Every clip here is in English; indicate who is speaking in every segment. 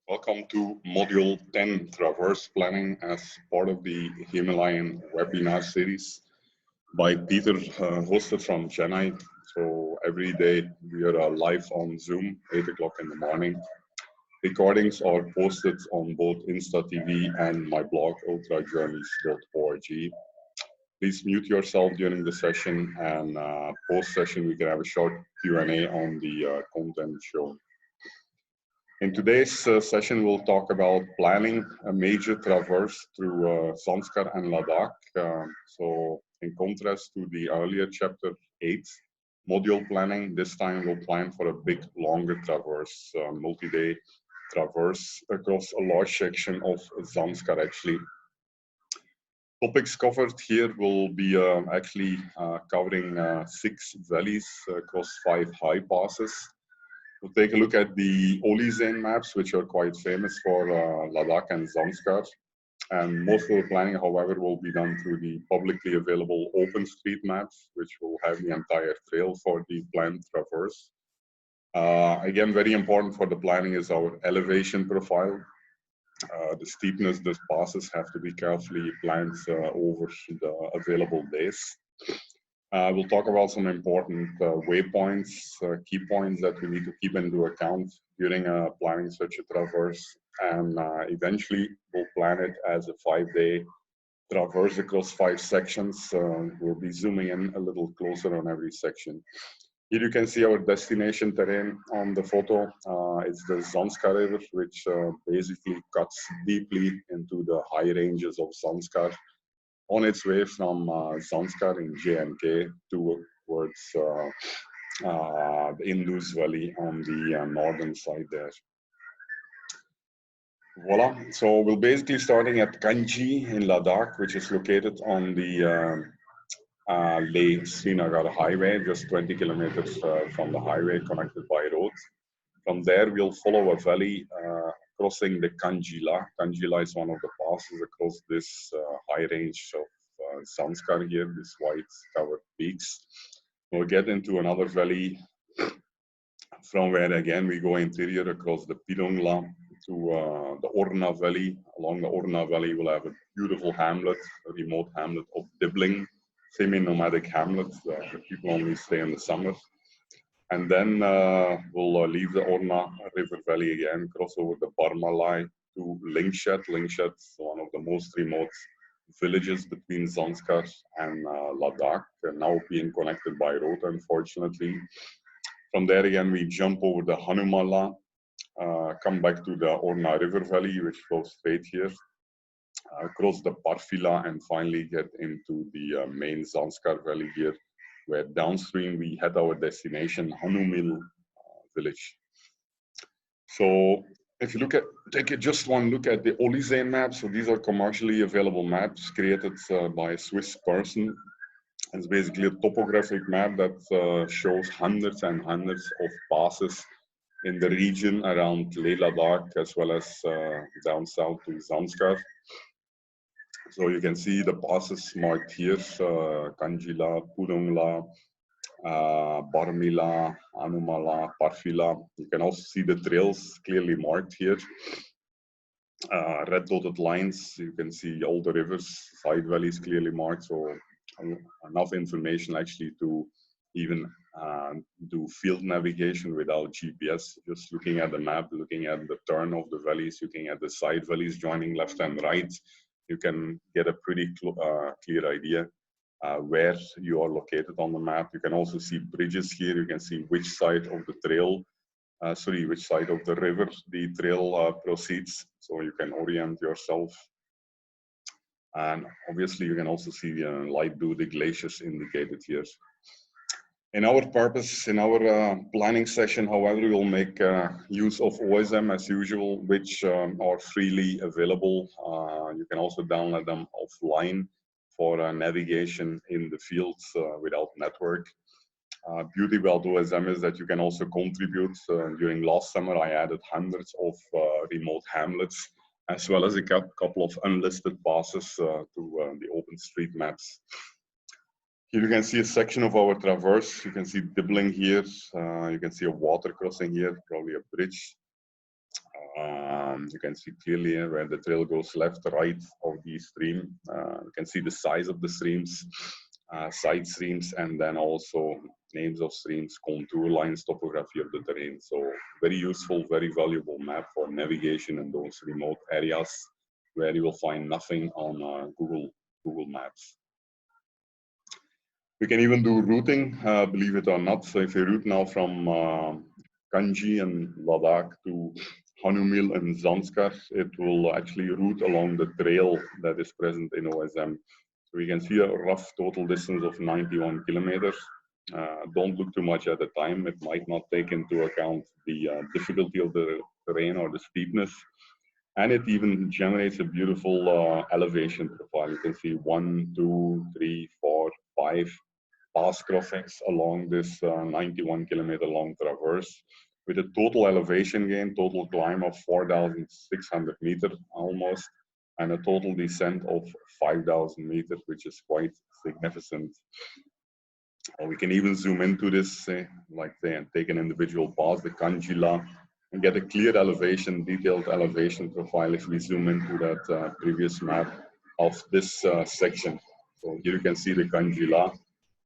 Speaker 1: Welcome to Module 10, Traverse Planning, as part of the Himalayan webinar series by Peter, hosted from Chennai. So every day we are live on Zoom, 8 o'clock in the morning. Recordings are posted on both Insta TV and my blog, ultrajourneys.org. Please mute yourself during the session, and post-session we can have a short Q&A on the content shown. In today's session, we'll talk about planning a major traverse through Zanskar and Ladakh. So in contrast to the earlier chapter 8, module planning, this time we'll plan for a big, longer traverse, multi-day traverse across a large section of Zanskar actually. Topics covered here will be covering 6 valleys across 5 high passes. We'll take a look at the OSM maps, which are quite famous for Ladakh and Zanskar. And most of the planning, however, will be done through the publicly available OpenStreetMaps, which will have the entire trail for the planned traverse. Again, very important for the planning is our elevation profile. The steepness, the passes have to be carefully planned over the available days. We'll talk about some important waypoints, key points that we need to keep into account during planning such a traverse. And eventually, we'll plan it as a 5-day traverse across 5 sections. We'll be zooming in a little closer on every section. Here you can see our destination terrain on the photo. It's the Zanskar River, which basically cuts deeply into the high ranges of Zanskar, on its way from Zanskar in JNK towards the Indus Valley on the northern side there. Voila, so we'll basically starting at Kanji in Ladakh, which is located on the Leh-Srinagar highway, just 20 kilometers from the highway, connected by road. From there, we'll follow a valley crossing the Kanji. Kanji is one of the passes across this high range of Zanskar here, these white covered peaks. We'll get into another valley from where again we go interior across the Pidhong to the Orna Valley. Along the Orna Valley, we'll have a beautiful hamlet, a remote hamlet of Dibling, semi-nomadic hamlet where people only stay in the summer. And then we'll leave the Orna River Valley again, cross over the Barmalai to Lingshed. Lingshed is one of the most remote villages between Zanskar and Ladakh, now being connected by road, unfortunately. From there again, we jump over the Hanuma, come back to the Orna River Valley, which flows straight here, across the Parfi, and finally get into the main Zanskar Valley here, where downstream we had our destination, Hanumil village. So if you take just one look at the OSM maps, so these are commercially available maps created by a Swiss person. It's basically a topographic map that shows hundreds and hundreds of passes in the region around Leh Ladakh, as well as down south to Zanskar. So you can see the passes marked here, Kanjila, Pudongla, Barmila, Hanumala, Parfila. You can also see the trails clearly marked here. Red dotted lines, you can see all the rivers, side valleys clearly marked. So enough information actually to even do field navigation without GPS. Just looking at the map, looking at the turn of the valleys, looking at the side valleys joining left and right, you can get a pretty clear idea where you are located on the map. You can also see bridges here. You can see which side of the trail, which side of the river the trail proceeds, so you can orient yourself. And obviously you can also see the light blue, the glaciers indicated here. In our purpose, in our planning session, however, we'll make use of OSM as usual, which are freely available. You can also download them offline for navigation in the fields without network. Beauty about OSM is that you can also contribute. During last summer, I added hundreds of remote hamlets, as well as a couple of unlisted passes to the OpenStreetMaps. Here you can see a section of our traverse. You can see Dibling here. You can see a water crossing here, probably a bridge. You can see clearly where the trail goes left, right of the stream. You can see the size of the streams, side streams, and then also names of streams, contour lines, topography of the terrain. So very useful, very valuable map for navigation in those remote areas where you will find nothing on Google Maps. We can even do routing, believe it or not. So if you route now from Kanji and Ladakh to Hanumil and Zanskar, it will actually route along the trail that is present in OSM. So we can see a rough total distance of 91 kilometers. Don't look too much at the time. It might not take into account the difficulty of the terrain or the steepness. And it even generates a beautiful elevation profile. You can see 1, 2, 3, 4, 5 pass crossings along this 91 kilometer long traverse with a total elevation gain, total climb of 4,600 meters almost, and a total descent of 5,000 meters, which is quite significant. We can even zoom into this, like say, and take an individual pass, the Kanji, and get a clear elevation, detailed elevation profile if we zoom into that previous map of this section. So here you can see the Kanji,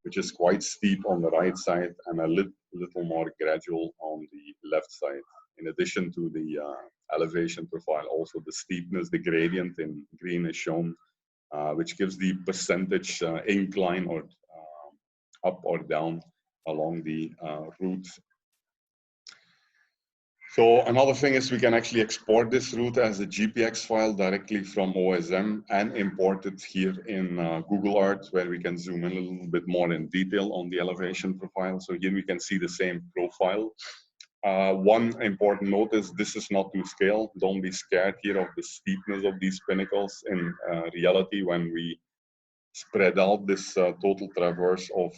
Speaker 1: which is quite steep on the right side and a little more gradual on the left side. In addition to the elevation profile, also the steepness, the gradient in green is shown, which gives the percentage incline or up or down along the route. So another thing is we can actually export this route as a GPX file directly from OSM and import it here in Google Earth, where we can zoom in a little bit more in detail on the elevation profile. So here we can see the same profile. One important note is this is not to scale. Don't be scared here of the steepness of these pinnacles. In reality, when we spread out this total traverse of,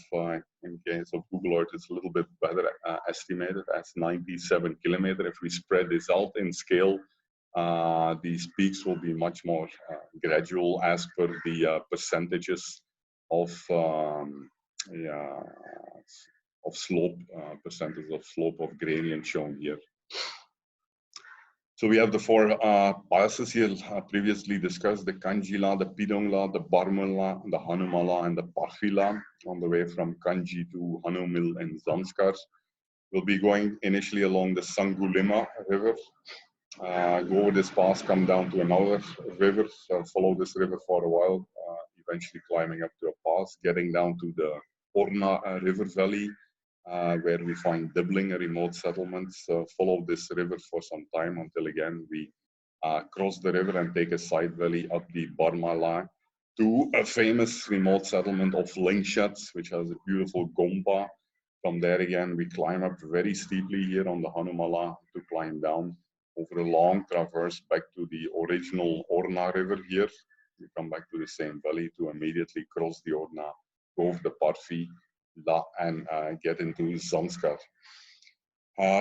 Speaker 1: in case of Google Earth, it's a little bit better estimated as 97 kilometers. If we spread this out in scale, these peaks will be much more gradual as per the percentages of slope, percentage of slope of gradient shown here. So we have the four passes here previously discussed, the Kanji, the Pidhong, the Barmel, the Hanuma, and the Parfi on the way from Kanji to Hanumil and Zanskar. We'll be going initially along the Sangulima River, go over this pass, come down to another river, follow this river for a while, eventually climbing up to a pass, getting down to the Orna River Valley, where we find Dibling, a remote settlement, follow this river for some time until again we cross the river and take a side valley up the Barmala to a famous remote settlement of Lingshed, which has a beautiful gompa. From there again, we climb up very steeply here on the Hanumala to climb down over a long traverse back to the original Orna River here. We come back to the same valley to immediately cross the Orna, go over the Parfi, and get into Zanskar.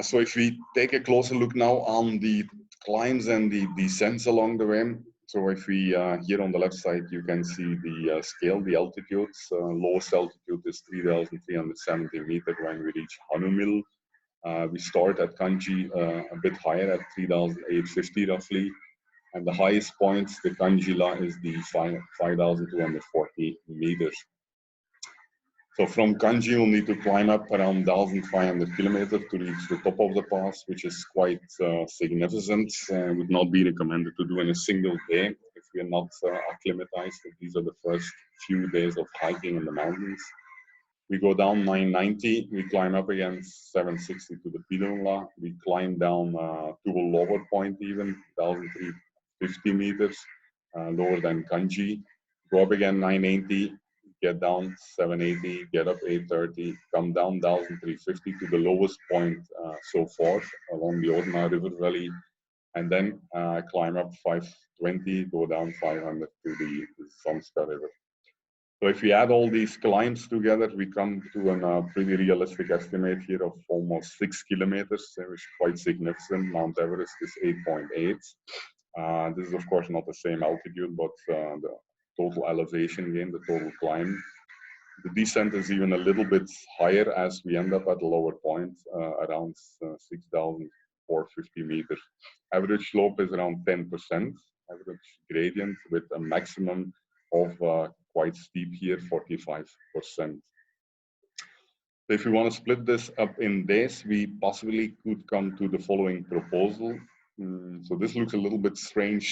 Speaker 1: So if we take a closer look now on the climbs and the descents along the way, so if we, here on the left side, you can see the scale, the altitudes. Lowest altitude is 3,370 meters when we reach Hanumil. We start at Kanji a bit higher at 3,850 roughly. And the highest point, the Kanji is the 5,240 meters. So from Kanji, we'll need to climb up around 1,500 kilometers to reach the top of the pass, which is quite significant. Would not be recommended to do in a single day if we are not acclimatized. These are the first few days of hiking in the mountains. We go down 990, we climb up again 760 to the Pidhong. We climb down to a lower point even, 1,350 meters, lower than Kanji. Go up again 980. Get down 780, get up 830, come down 1,350 to the lowest point so far along the Orna River Valley, and then climb up 520, go down 500 to the Zanskar River. So if we add all these climbs together, we come to a pretty realistic estimate here of almost 6 kilometers, which is quite significant. Mount Everest is 8.8. This is of course not the same altitude, but the total elevation gain, the total climb. The descent is even a little bit higher as we end up at a lower point, around 6,400 450 meters. Average slope is around 10%, average gradient with a maximum of quite steep here, 45%. If we want to split this up in days, we possibly could come to the following proposal. So this looks a little bit strange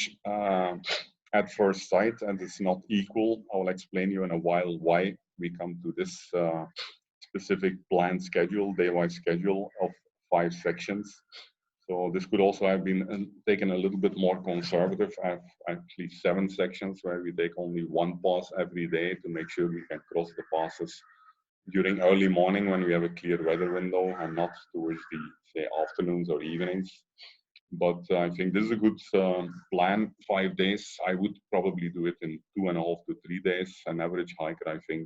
Speaker 1: at first sight, and it's not equal. I will explain you in a while why we come to this specific planned schedule, day-wise schedule of 5 sections. So this could also have been taken a little bit more conservative. I have actually 7 sections where we take only 1 pass every day to make sure we can cross the passes during early morning when we have a clear weather window and not towards the, say, afternoons or evenings. But I think this is a good plan, 5 days. I would probably do it in 2.5 to 3 days. An average hiker, I think,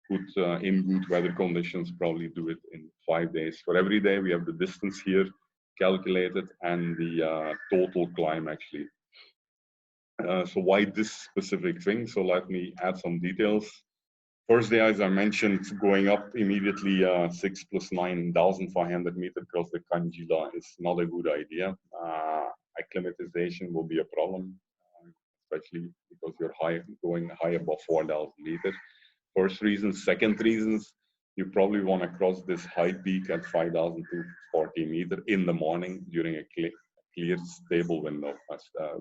Speaker 1: could, in good weather conditions, probably do it in 5 days. For every day, we have the distance here calculated and the total climb, actually. So why this specific thing? So let me add some details. First day, as I mentioned, going up immediately 6 plus 9,500 meters across the Kanji is not a good idea. Acclimatization will be a problem, especially because you're going high above 4,000 meters. First reason. Second reasons, you probably want to cross this high peak at 5,240 meters in the morning during a clear, stable window,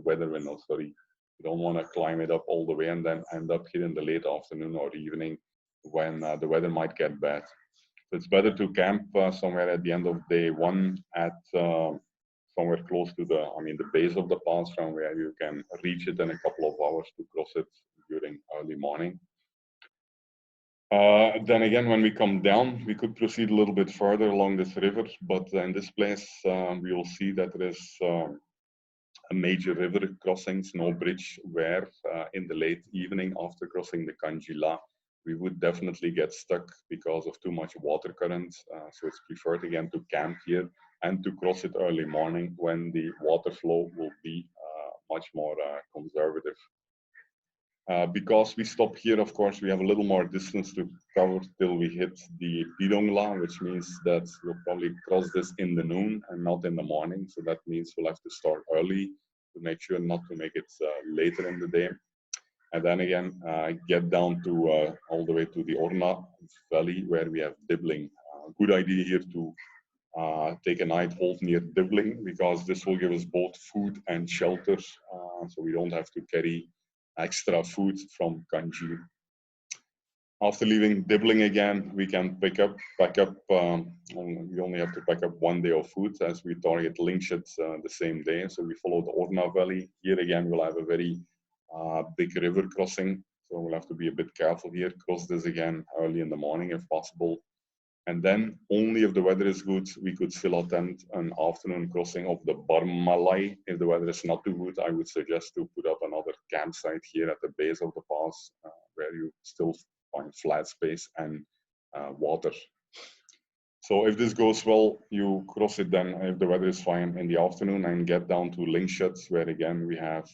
Speaker 1: weather window, sorry. You don't want to climb it up all the way and then end up here in the late afternoon or evening when the weather might get bad. So it's better to camp somewhere at the end of day 1 at somewhere close to the base of the pass, from where you can reach it in a couple of hours to cross it during early morning. Then again, when we come down, we could proceed a little bit further along this river, but in this place, we will see that there is a major river crossings, no bridge, where in the late evening after crossing the Kanji, we would definitely get stuck because of too much water current. So it's preferred again to camp here and to cross it early morning when the water flow will be much more conservative. Because we stop here, of course, we have a little more distance to cover till we hit the Pidhong, which means that we'll probably cross this in the noon and not in the morning. So that means we'll have to start early to make sure not to make it later in the day. And then again, get down to all the way to the Orna Valley, where we have Dibling. Good idea here to take a night hold near Dibling, because this will give us both food and shelter, so we don't have to carry extra food from Kanji. After leaving Dibling again, we can pack up. We only have to pack up 1 day of food, as we target Lingshed the same day. So we follow the Orna Valley. Here again, we'll have a very big river crossing, so we'll have to be a bit careful here. Cross this again early in the morning if possible. And then only if the weather is good, we could still attempt an afternoon crossing of the Barmalai. If the weather is not too good, I would suggest to put up another campsite here at the base of the pass, where you still find flat space and water. So if this goes well, you cross it then, if the weather is fine, in the afternoon and get down to Lingshed, where again we have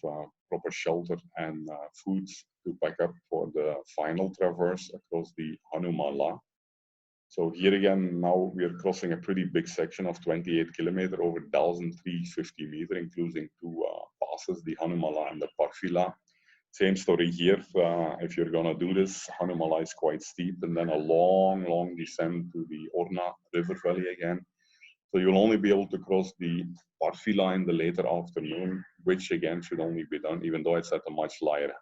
Speaker 1: proper shelter and food to pack up for the final traverse across the Hanuma. So here again, now we are crossing a pretty big section of 28 kilometers over 1,350 meters, including 2 passes, the Hanuma and the Parfi. Same story here. If you're gonna do this, Hanuma is quite steep, and then a long descent to the Orna River Valley again. So you'll only be able to cross the Parfi in the later afternoon, which again should only be done, even though it's at a much lower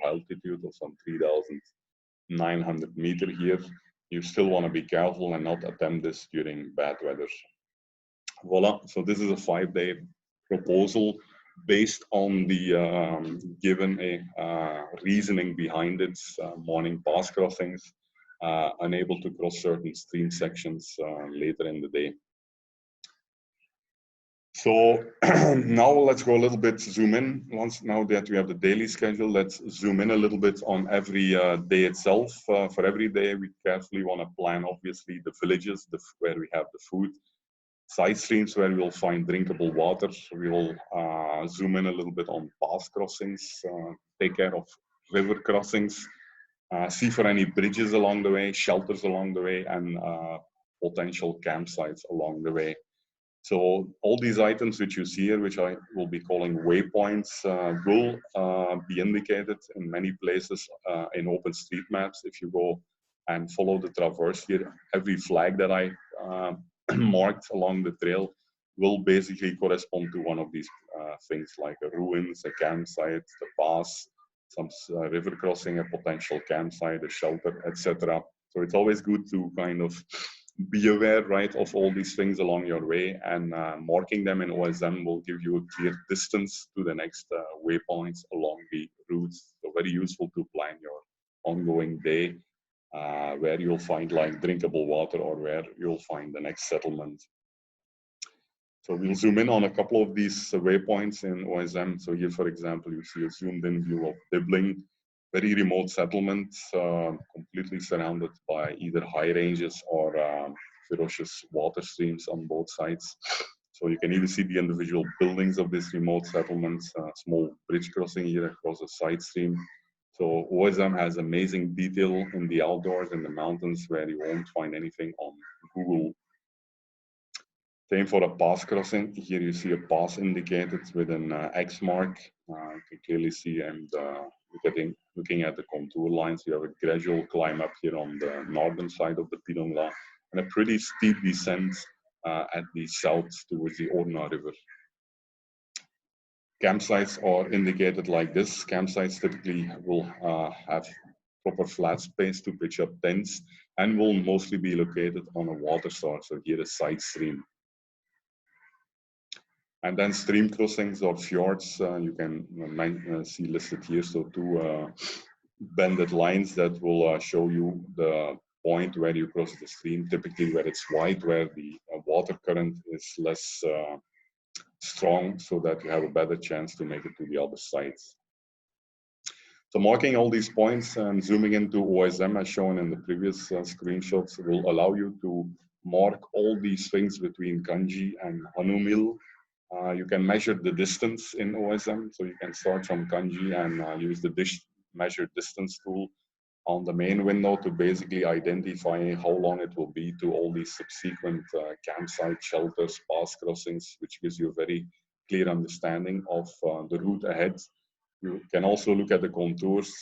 Speaker 1: altitude of some 3,900 meters here. You still want to be careful and not attempt this during bad weather. Voila, so this is a 5-day proposal based on the given reasoning behind it, morning pass crossings, unable to cross certain stream sections later in the day. So now let's go a little bit zoom in. Now that we have the daily schedule, let's zoom in a little bit on every day itself. For every day, we carefully want to plan, obviously, the villages where we have the food, side streams where we'll find drinkable water. We will zoom in a little bit on pass crossings, take care of river crossings, see for any bridges along the way, shelters along the way, and potential campsites along the way. So all these items which you see here, which I will be calling waypoints, will be indicated in many places in OpenStreetMaps. If you go and follow the traverse here, every flag that I marked along the trail will basically correspond to one of these things, like a ruins, a campsite, the pass, some river crossing, a potential campsite, a shelter, etc. So it's always good to kind of be aware, right, of all these things along your way, and marking them in OSM will give you a clear distance to the next waypoints along the routes. So very useful to plan your ongoing day, where you'll find like drinkable water or where you'll find the next settlement. So we'll zoom in on a couple of these waypoints in OSM. So here, for example, you see a zoomed in view of Dibling, very remote settlement, completely surrounded by either high ranges or ferocious water streams on both sides. So you can even see the individual buildings of this remote settlement, small bridge crossing here across a side stream. So OSM has amazing detail in the outdoors, in the mountains, where you won't find anything on Google. Same for a pass crossing. Here you see a pass indicated with an X mark. You can clearly see, and looking at the contour lines, you have a gradual climb up here on the northern side of the Pidhong, and a pretty steep descent at the south towards the Orna River. Campsites are indicated like this. Campsites typically will have proper flat space to pitch up tents and will mostly be located on a water source, so here a side stream. And then stream crossings or fjords, you can see listed here. So two bended lines that will show you the point where you cross the stream, typically where it's wide, where the water current is less strong, so that you have a better chance to make it to the other sides. So marking all these points and zooming into OSM as shown in the previous screenshots will allow you to mark all these things between Kanji and Hanumil. You can measure the distance in OSM, so you can start from Kanji and use the measure distance tool on the main window to basically identify how long it will be to all these subsequent campsite shelters, pass crossings, which gives you a very clear understanding of the route ahead. You can also look at the contours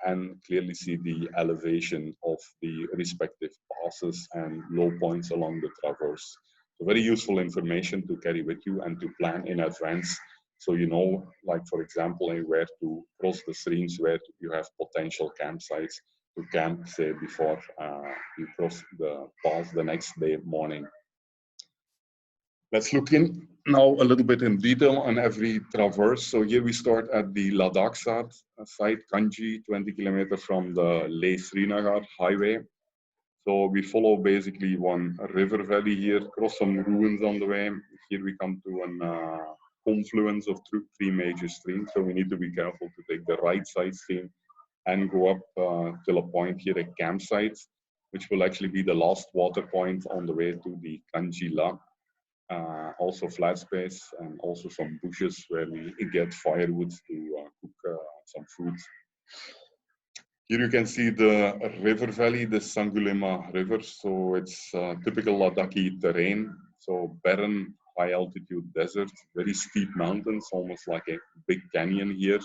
Speaker 1: and clearly see the elevation of the respective passes and low points along the traverse. So very useful information to carry with you and to plan in advance, so you know, like for example, where to cross the streams, where you have potential campsites to camp, say, before you cross the pass the next day morning. Let's look in now a little bit in detail on every traverse. So here we start at the Ladakh side, Kanji, 20 kilometers from the Leh-Srinagar highway. So we follow basically one river valley here, cross some ruins on the way. Here we come to an confluence of three major streams. So we need to be careful to take the right side stream and go up till a point here, a campsite, which will actually be the last water point on the way to the Kanji La. Also flat space and also some bushes where we get firewood to cook some food. Here you can see the river valley, the Sangulima River. So it's typical Ladakhi terrain. So barren, high altitude desert, very steep mountains, almost like a big canyon here.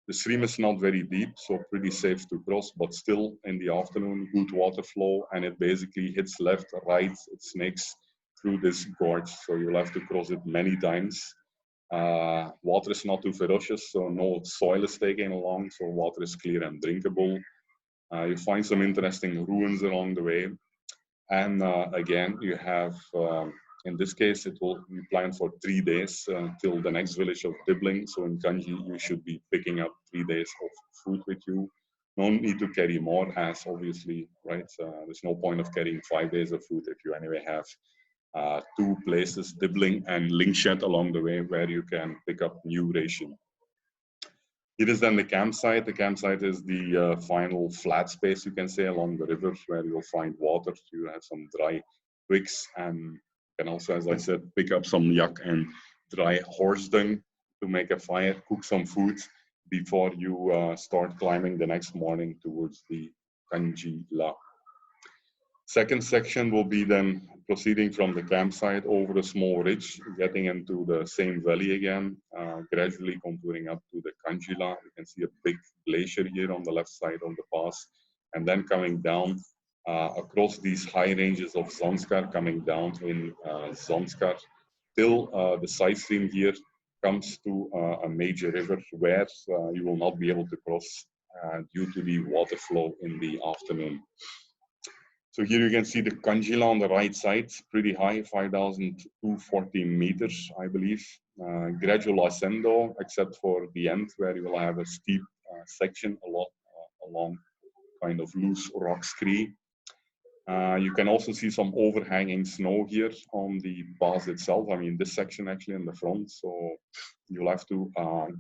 Speaker 1: The stream is not very deep, so pretty safe to cross, but still in the afternoon, good water flow, and it basically hits left, right, it snakes through this gorge. So you'll have to cross it many times. Water is not too ferocious, so no soil is taken along, so water is clear and drinkable. You find some interesting ruins along the way. And again, you have, in this case, it will be planned for 3 days till the next village of Dibling. So in Kanji, you should be picking up 3 days of food with you. No need to carry more, as obviously, right? There's no point of carrying 5 days of food if you anyway have 2 places, Dibling and Lingshed, along the way where you can pick up new ration. It is then the campsite. The campsite is the final flat space, you can say, along the river where you'll find water. You have some dry twigs and can also, as I said, pick up some yak and dry horse dung to make a fire, cook some food before you start climbing the next morning towards the Kanji La. Second section will be then proceeding from the campsite over a small ridge, getting into the same valley again, gradually contouring up to the Kanji. You can see a big glacier here on the left side of the pass, and then coming down across these high ranges of Zanskar, coming down in Zanskar till the side stream here comes to a major river where you will not be able to cross due to the water flow in the afternoon. So here you can see the Kanjila on the right side, pretty high, 5,240 meters, I believe. Gradual ascendo, except for the end where you will have a steep section along kind of loose rock scree. You can also see some overhanging snow here on the pass itself. I mean, this section actually in the front. So you'll have to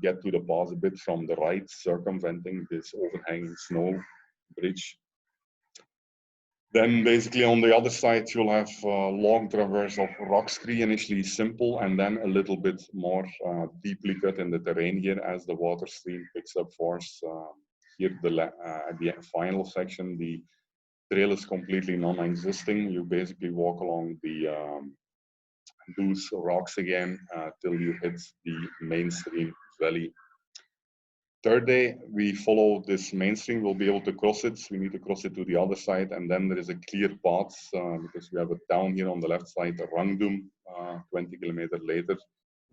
Speaker 1: get to the pass a bit from the right, circumventing this overhanging snow bridge. Then basically on the other side, you'll have a long traverse of rock scree, initially simple, and then a little bit more deeply cut in the terrain here as the water stream picks up force. Here at the final section, the trail is completely non-existing. You basically walk along the loose rocks again till you hit the mainstream valley. Third day, we follow this mainstream. We'll be able to cross it. We need to cross it to the other side, and then there is a clear path because we have a town here on the left side, Rangdum, 20 kilometers later,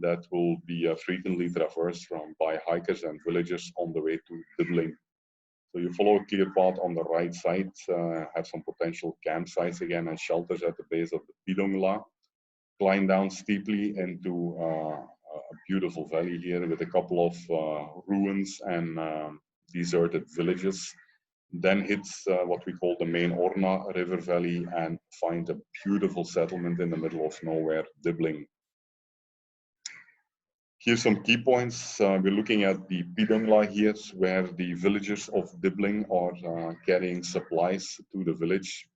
Speaker 1: that will be frequently traversed by hikers and villagers on the way to Dibling. So you follow a clear path on the right side, have some potential campsites again and shelters at the base of the Pidhong, climb down steeply into a beautiful valley here with a couple of ruins and deserted villages. Then hit what we call the main Orna river valley and find a beautiful settlement in the middle of nowhere, Dibling. Here's some key points. We're looking at the Pidhong here, where the villagers of Dibling are carrying supplies to the village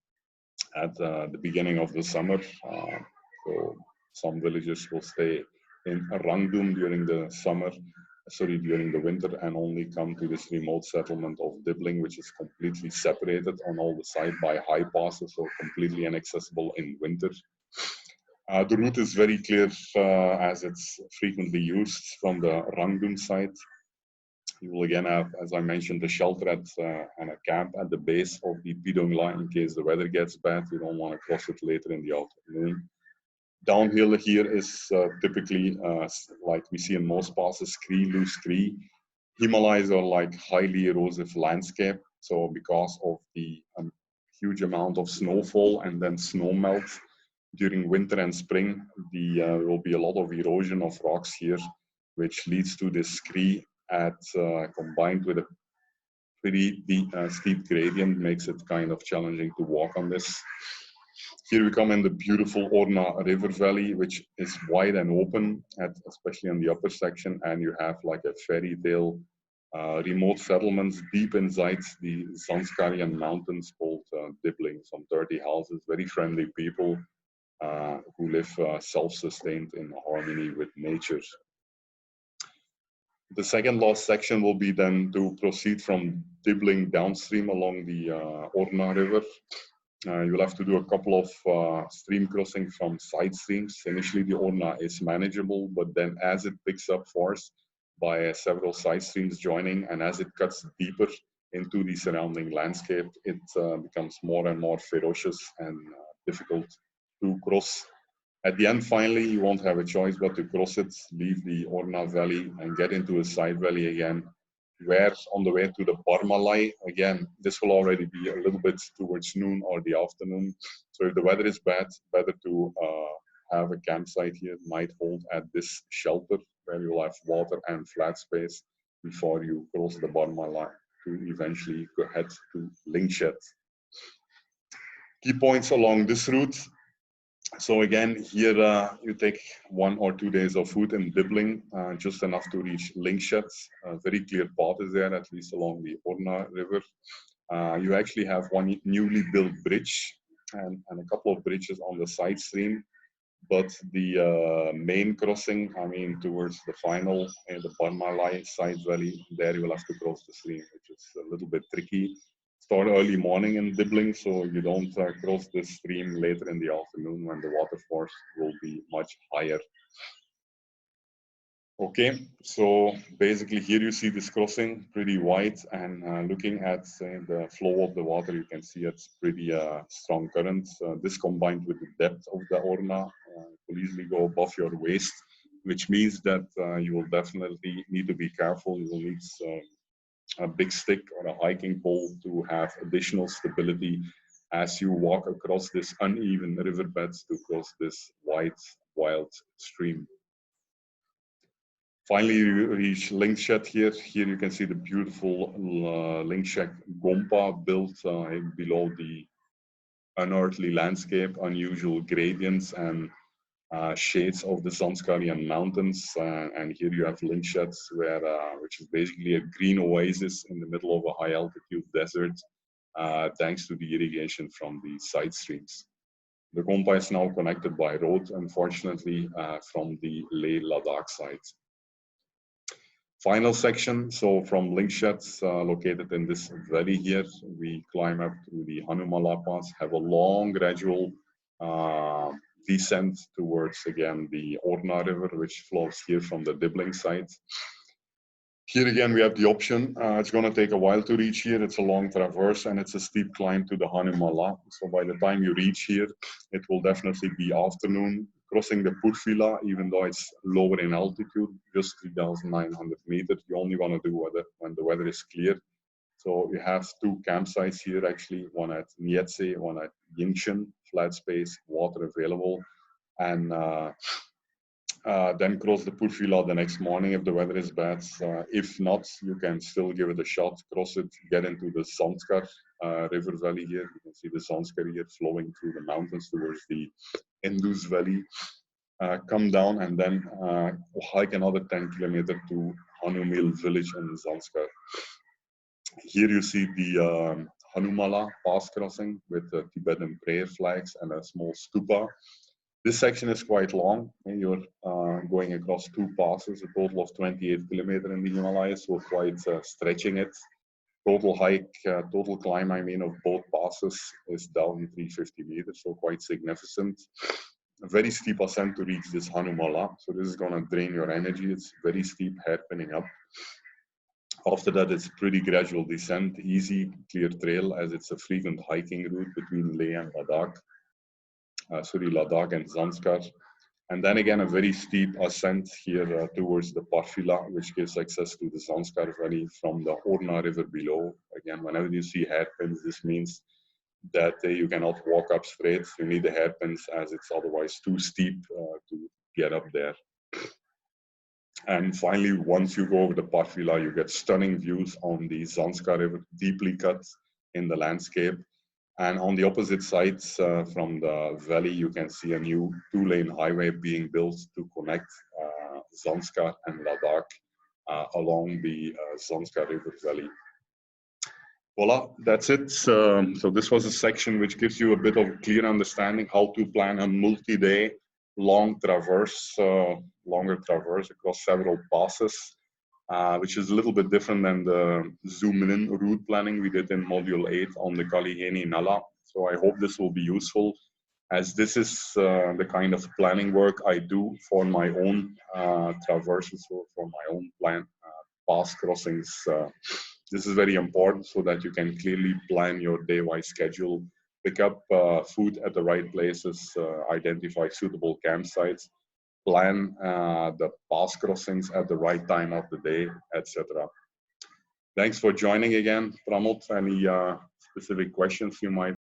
Speaker 1: at the beginning of the summer. So some villagers will stay in Rangdum during the winter, and only come to this remote settlement of Dibling, which is completely separated on all the sides by high passes, so completely inaccessible in winter. The route is very clear as it's frequently used from the Rangdum side. You will again have, as I mentioned, the shelter and a camp at the base of the Pidhong line in case the weather gets bad. You don't want to cross it later in the afternoon. Downhill here is typically, like we see in most passes, loose scree. Himalayas are like highly erosive landscape. So because of the huge amount of snowfall and then snow melt during winter and spring, there will be a lot of erosion of rocks here, which leads to this scree combined with a pretty steep gradient, makes it kind of challenging to walk on this. Here we come in the beautiful Orna river valley, which is wide and open, especially in the upper section, and you have like a fairy tale remote settlements deep inside the Zanskarian mountains called Dibling, some 30 houses, very friendly people who live self-sustained in harmony with nature. The second last section will be then to proceed from Dibling downstream along the Orna river. You'll have to do a couple of stream crossings from side streams. Initially, the Orna is manageable, but then as it picks up force by several side streams joining, and as it cuts deeper into the surrounding landscape, it becomes more and more ferocious and difficult to cross. At the end, finally, you won't have a choice but to cross it, leave the Orna Valley and get into a side valley again, where on the way to the Barmalai, again, this will already be a little bit towards noon or the afternoon. So if the weather is bad, better to have a campsite here, night hold at this shelter, where you'll have water and flat space before you cross the Barmalai to eventually go head to Lingshed. Key points along this route. So again, here you take 1 or 2 days of food in Dibling, just enough to reach Lingshed. A very clear path is there, at least along the Orna River. You actually have one newly built bridge and a couple of bridges on the side stream. But the main crossing, I mean, towards the final, the Barmalai side valley, there you will have to cross the stream, which is a little bit tricky. start early morning in Dibling, so you don't cross this stream later in the afternoon when the water force will be much higher. Okay, so basically here you see this crossing pretty wide, and looking at the flow of the water, you can see it's pretty strong current. This combined with the depth of the Orna will easily go above your waist, which means that you will definitely need to be careful. You will need a big stick or a hiking pole to have additional stability as you walk across this uneven riverbeds to cross this wide, wild stream. Finally, you reach Lingshed here. Here you can see the beautiful Lingshed Gompa built below the unearthly landscape, unusual gradients and shades of the Zanskarian mountains. And here you have Lingshed, which is basically a green oasis in the middle of a high altitude desert, thanks to the irrigation from the side streams. The Gompa is now connected by road, unfortunately, from the Leh Ladakh side. Final section, so from Lingshed, located in this valley here, we climb up through the Hanuma pass, have a long gradual descent towards, again, the Orna river, which flows here from the Dibling side. Here again, we have the option. It's going to take a while to reach here. It's a long traverse and it's a steep climb to the Hanumil. So by the time you reach here, it will definitely be afternoon. Crossing the Parfi, even though it's lower in altitude, just 3,900 meters, you only want to do when the weather is clear. So you have two campsites here actually, one at Nietse, one at Yingshen, flat space, water available. And then cross the Parfi the next morning if the weather is bad. If not, you can still give it a shot, cross it, get into the Zanskar river valley here. You can see the Zanskar here flowing through the mountains towards the Indus Valley. Come down and then hike another 10 kilometers to Hanumil village in Zanskar. Here you see the Hanumala pass crossing with the Tibetan prayer flags and a small stupa. This section is quite long, and you're going across two passes, a total of 28 kilometers in the Himalayas, so quite stretching it. Total hike, total climb, of both passes is 1,350 meters, so quite significant. A very steep ascent to reach this Hanumala, so this is going to drain your energy. It's very steep, hairpinning up. After that, it's pretty gradual descent, easy, clear trail, as it's a frequent hiking route between Leh and Ladakh. Ladakh and Zanskar. And then again, a very steep ascent here towards the Parfi, which gives access to the Zanskar Valley from the Orna river below. Again, whenever you see hairpins, this means that you cannot walk up straight. You need the hairpins as it's otherwise too steep to get up there. And finally, once you go over the Parfi, you get stunning views on the Zanskar river, deeply cut in the landscape. And on the opposite sides from the valley, you can see a new two-lane highway being built to connect Zanskar and Ladakh along the Zanskar River Valley. Voila, that's it. So this was a section which gives you a bit of a clear understanding how to plan a multi-day longer traverse across several passes. Which is a little bit different than the zoom-in route planning we did in Module 8 on the Kaliheni Nala. So I hope this will be useful, as this is the kind of planning work I do for my own traverses or for my own pass crossings. This is very important so that you can clearly plan your day-wise schedule, pick up food at the right places, identify suitable campsites, plan the pass crossings at the right time of the day, etc. Thanks for joining again, Pramod. Any specific questions you might